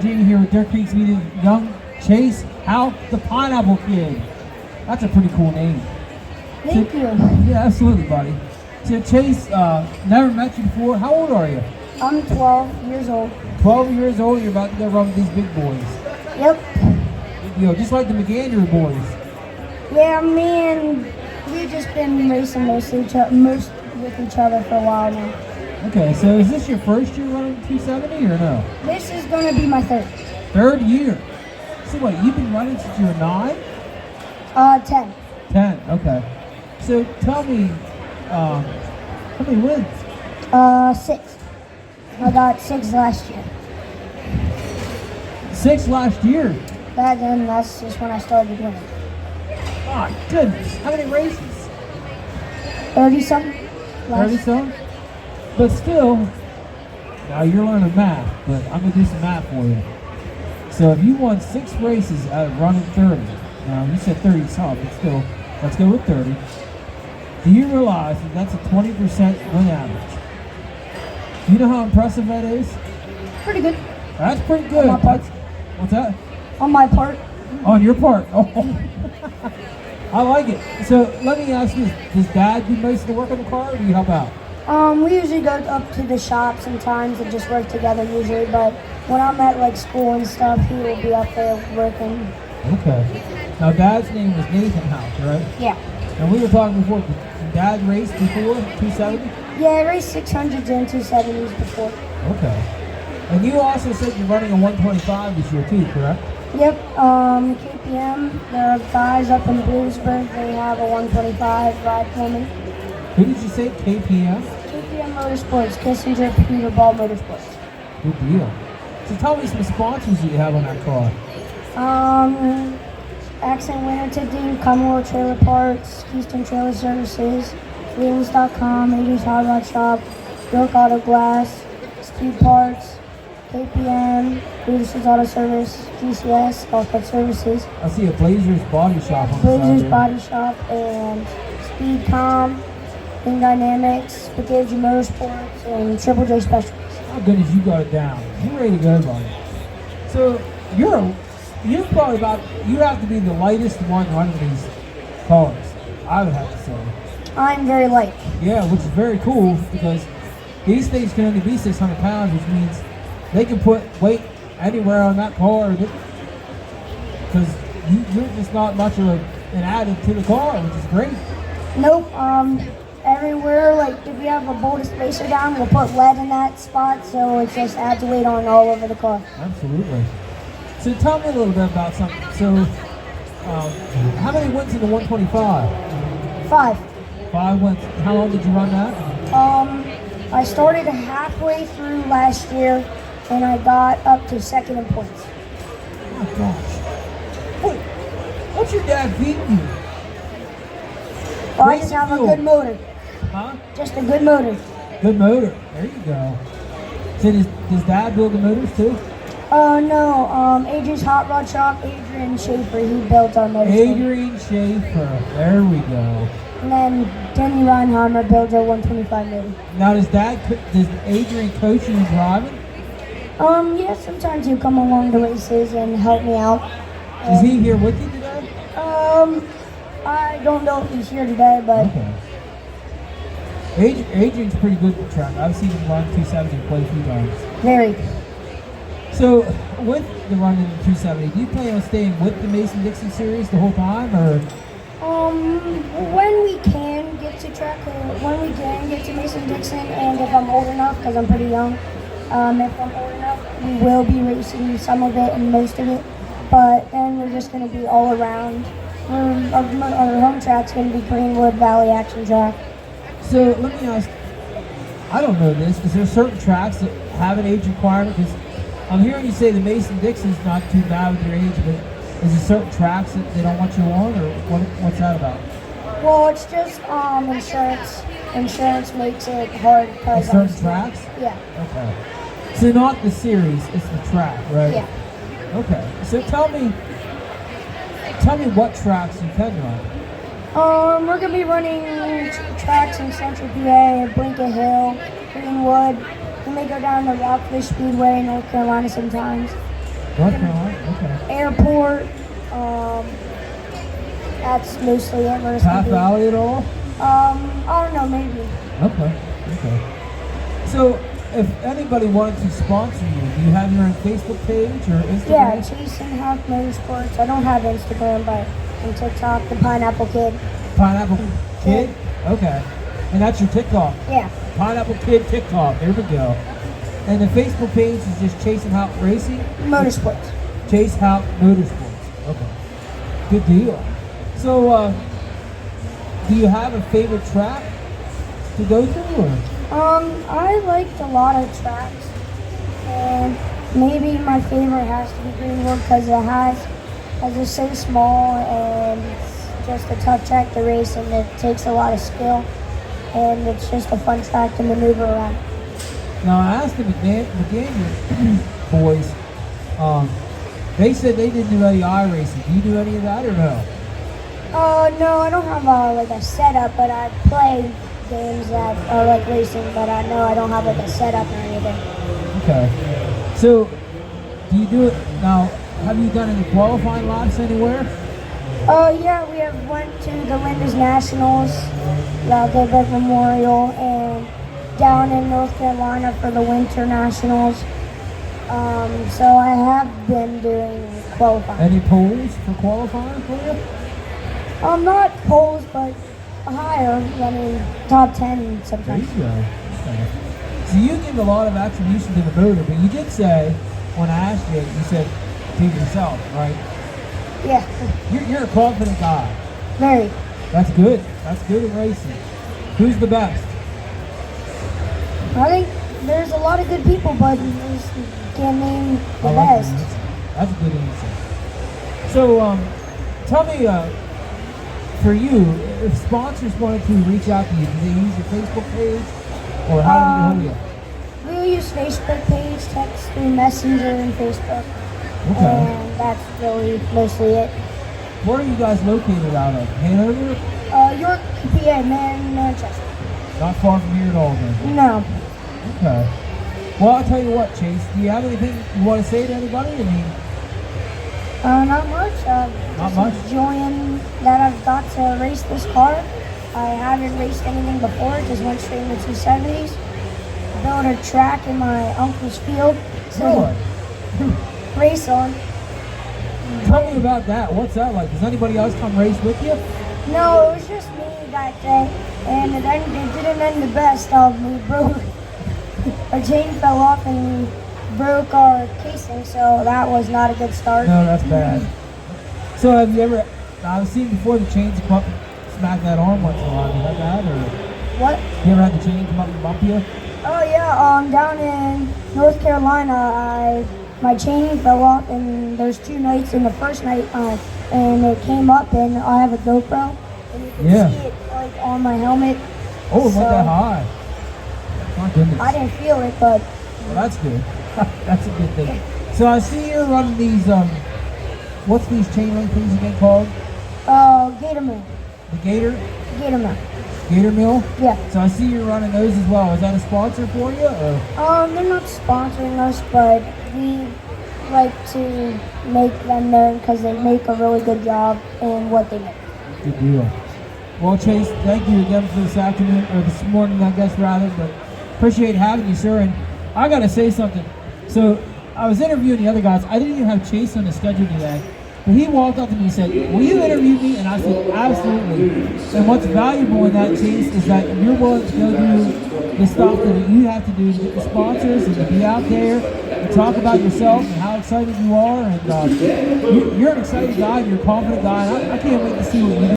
Virginia here with Dirt Creek's meeting young Chase Hauck, the Pineapple Kid. That's a pretty cool name. Thank you. Yeah, absolutely, buddy. So Chase, never met you before. How old are you? I'm 12 years old. 12 years old. You're about to go run with these big boys. Yep. Good deal. Just like the McAndrew boys. Yeah, me and we've just been racing most with each other for a while now. Okay, so is this your first year running 270 or no? This is going to be my third. Third year. So what, you've been running since you were 9? 10. 10, okay. So tell me, how many wins? 6. I got 6 last year. 6 last year? That's just when I started winning. My goodness, how many races? 30-something. 30-something? But still, now you're learning math, but I'm going to do some math for you. So if you won 6 races out of running 30, now you said 30-something, but still, let's go with 30. Do you realize that that's a 20% win average? Do you know how impressive that is? Pretty good. That's pretty good. On my part. What's that? On my part. On your part. Oh. I like it. So let me ask you this. Does Dad do most of the work on the car, or do you help out? We usually go up to the shop sometimes and just work together usually, but when I'm at like school and stuff, he will be up there working. Okay. Now Dad's name was Nathan Hauck, right? Yeah. And we were talking before, did Dad race before 270? Yeah, I raced 600s and 270s before. Okay. And you also said you're running a 125 this year too, correct? Yep, KPM, there are guys up in Bluesburg, they have a 125 ride for me. Who did you say, KPM? KPM Motorsports, Kissinger Peterball Motorsports. Good deal. So tell me some sponsors that you have on that car. Accent Winter Ticketing, Commonwealth Trailer Parts, Keystone Trailer Services, Wheelings.com, 80s Hot Rod Shop, York Auto Glass, Speed Parts, KPM, Brutus's Auto Service, GCS, Golf Club Services. I see a Blazers Body Shop on the side Blazers there. Body Shop and Speedcom, Thing Dynamics, Spaghetti Motorsports, and Triple J Specialties. How good as you got it down. You're ready to go, buddy. So you're probably you have to be the lightest one running these cars, I would have to say. I'm very light. Yeah, which is very cool because these things can only be 600 pounds, which means they can put weight anywhere on that car because you're just not much of an added to the car, which is great. Nope. Everywhere, like if you have a bolt spacer down, we'll put lead in that spot, so it just adds weight on all over the car. Absolutely. So tell me a little bit about something. So, how many wins in the 125? 5. 5 wins. How long did you run that? I started halfway through last year, and I got up to second in points. Oh my gosh. What's your dad beating you? Well, I just have a good motor. Huh? Just a good motor. Good motor. There you go. So does Dad build the motors too? No. Adrian's Hot Rod Shop, Adrian Schaefer, he built our motors. Adrian Schaefer. There we go. And then Denny Reinheimer builds our 125 motor. Now does Adrian coach you in driving? Yeah, sometimes he'll come along to races and help me out. Is he here with you today? I don't know if he's here today, but okay. Adrian's pretty good at the track. I've seen him run 270 play a few times. very. So, with the run in the 270, do you plan on staying with the Mason Dixon Series the whole time, or? When we can get to track, when we can get to Mason Dixon, and if I'm old enough, because I'm pretty young, if I'm old enough, we will be racing some of it and most of it, but then we're just going to be all around. Our home track's going to be Greenwood Valley Action Track. So let me ask, I don't know this, is there certain tracks that have an age requirement? Because I'm hearing you say the Mason Dixon's not too bad with your age, but is there certain tracks that they don't want you on, or what's that about? Well, it's just insurance. Insurance makes it hard. Certain tracks? Yeah. Okay. So not the series, it's the track, right? Yeah. Okay. So tell me what tracks you can run. We're gonna be running tracks in Central PA, Blinket Hill, Greenwood. We may go down to Rockfish Speedway in North Carolina sometimes. North Carolina, okay. Airport. That's mostly it. Where's Path the- Valley at all? I don't know, maybe. Okay. So, if anybody wanted to sponsor you, do you have your own Facebook page or Instagram? Yeah, Chasing Hauck Motorsports. I don't have Instagram, but on TikTok, the Pineapple Kid. Pineapple Kid? Okay. And that's your TikTok? Yeah. Pineapple Kid TikTok. There we go. And the Facebook page is just Chasing Hauck Racing? Motorsports. Chase Hauck Motorsports. Okay. Good deal. So, do you have a favorite track to go through? Or? I liked a lot of tracks, and maybe my favorite has to be Greenwood because it's so small and it's just a tough track to race, and it takes a lot of skill, and it's just a fun track to maneuver around. Now I asked the McDaniel boys, they said they didn't do any iRacing. Do you do any of that or no? No, I don't have like a setup, but I play games that are like racing, but I know I don't have like a setup or anything. Okay. So, do you do it now? Have you done any qualifying laps anywhere? Yeah, we have went to the Linda's Nationals, the Gilbert Memorial, and down in North Carolina for the Winter Nationals. So I have been doing qualifying. Any polls for qualifying for you? Not poles, but higher. I mean, top 10 sometimes. There you go. Okay. So you give a lot of attribution to the motor, but you did say, when I asked you, you said to yourself, right? Yeah, You're a confident guy. very. That's good. That's good in racing. Who's the best? I think there's a lot of good people, but you just can't name the I like best. the answer. That's a good answer. So, tell me, for you, if sponsors wanted to reach out to you, do they use your Facebook page, or how do you hold you? We'll use Facebook page, text through Messenger and Facebook, Okay. and that's really mostly it. Where are you guys located out of? Hanover? York, PA, Manchester. Not far from here at all, then. No. Okay. Well, I'll tell you what, Chase. Do you have anything you want to say to anybody? I mean, Not much. Not Just much? enjoying that I've got to race this car. I haven't raced anything before. Just went straight in the 270s. Built a track in my uncle's field. So race on. tell me about that. What's that like? Does anybody else come race with you? No, it was just me that day, and it didn't end the best. We broke, our chain fell off and we broke our casing, so that was not a good start. No, that's bad. So have you ever, I've seen before the chains come up and smack that arm once in a while. Have you had that? Or What? you ever had the chain come up and bump you? Oh yeah, down in North Carolina, my chain fell off, and there's 2 nights. In the first night, and it came up, and I have a GoPro, and you can Yeah. see it like on my helmet. Oh, it went So, that high. My goodness. I didn't feel it, but Well, that's good. That's a good thing. So I see you're running these, what's these chain link things again called? Gator Mill. The Gator? Gator Mill. Gator Mill? Yeah. So I see you're running those as well. Is that a sponsor for you? Or? They're not sponsoring us, but we like to make them known because they make a really good job in what they make. Good deal. Well, Chase, thank you again for this afternoon, or this morning, I guess, rather, but appreciate having you, sir. And I got to say something. So I was interviewing the other guys. I didn't even have Chase on the schedule today. But he walked up to me and said, will you interview me? And I said, absolutely. And what's valuable in that, Chase, is that you're willing to go do the stuff that you have to do to get the sponsors and to be out there and talk about yourself and how excited you are. And you're an excited guy, you're a confident guy. And I can't wait to see what you do